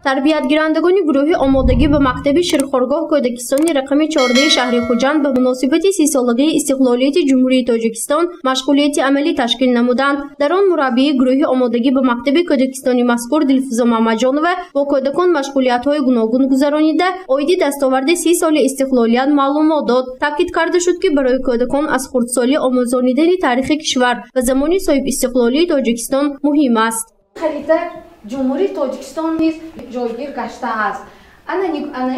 тарбиятгирандагони гурӯҳи омодагӣ ба мактаби Ширхоргоҳ Кӯдакистони рақами 14 шаҳри Хуҷанд ба муносибати 30-солагии истиқлолияти Ҷумҳурии Тоҷикистон машғулияти амалӣ ташкил намуданд. Дар он мураббии гурӯҳи омодагӣ ба мактаби Кӯдакистони мазкур Дилфуза Маҳмаҷонова бо кӯдакон машғулиятҳои гуногун гузаронида оиди дастоварди 30 соли истиқлолият маълумот дод. Таъкид карда шуд ки барои кӯдакон аз хурдсолӣ омӯзонидани тарихи кишвар ва замони соҳибистиқлолии Тоҷикистон муҳим аст. Харида Ҷумҳурии Тоҷикистон низ ҷойгир гаштааст. Ана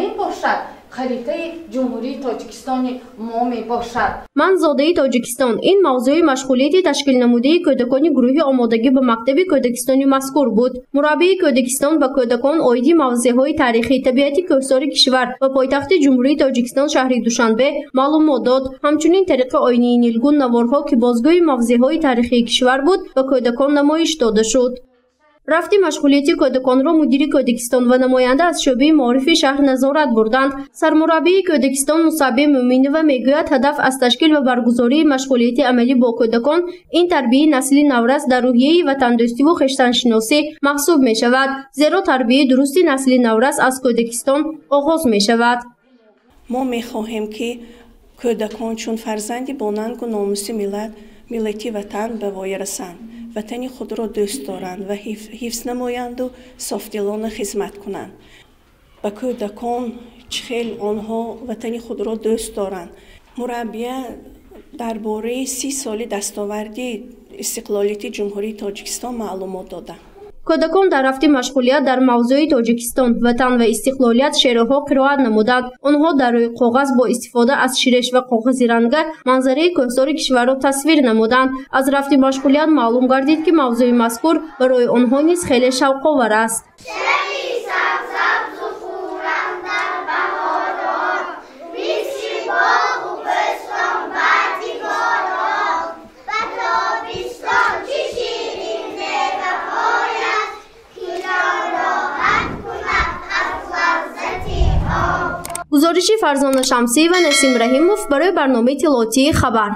ин бошад харитаи Ҷумҳурии Тоҷикистони мо мебошад. Ман зодаи Тоҷикистон. Ин мавзӯи машғулияти ташкилнамудаи кӯдакони гурӯҳи омодагӣ ба мактаби Кӯдакистони мазкур буд. Мураббии Кӯдакистон ба кӯдакон оиди мавзеъҳои тарихӣ, табиати кӯҳсори кишвар ва пойтахти Ҷумҳурии Тоҷикистон шаҳри Душанбе маълумот дод. Ҳамчунин тариқи оинии нилгун наворҳо ки бозгӯи мавзеъҳои тарихии кишвар буд ба кӯдакон намоиш дода шуд. рафти машғулияти кӯдаконро мудири Кӯдакистон ва намоянда аз шӯъбаи маорифи шаҳр назорат бурданд. Сармураббии Кӯдакистон Мусаббе Мӯъминова мегӯяд ҳадаф аз ташкил ва баргузории машғулияти амалӣ бо кӯдакон ин тарбияи насли наврас дар рӯҳияи ватандӯстиву хештаншиносӣ маҳсуб мешавад, зеро тарбияи дурусти насли наврас аз Кӯдакистон оғоз мешавад. мо мехоҳем ки кӯдакон чун фарзанди бо нангу номуси миллати ватан ба воя расанд, ватани худро дӯст доранд ва ҳифз намоянду софдилона хизмат кунанд. Ба кӯдакон чӣ хел онҳо ватани худро дӯст доранд. Мураббия дар бораи 30 соли дастоварди истиқлолияти Ҷумҳурии Тоҷикистон маълумот дода. кӯдакон дар рафти машғулият дар мавзӯи Тоҷикистон, ватан ва истиқлолият шеърҳо қироат намуданд. онҳо дар рӯи коғаз бо истифода аз ширеш ва коғази ранга манзараи кӯҳсори кишварро тасвир намуданд. аз рафти машғулият маълум гардид ки мавзӯи мазкур барои онҳо низ хеле шавқовар аст. гузориши Фарзона Шамсӣ ва Насим Раҳимов барои барномаи Иттилоотии Хабар.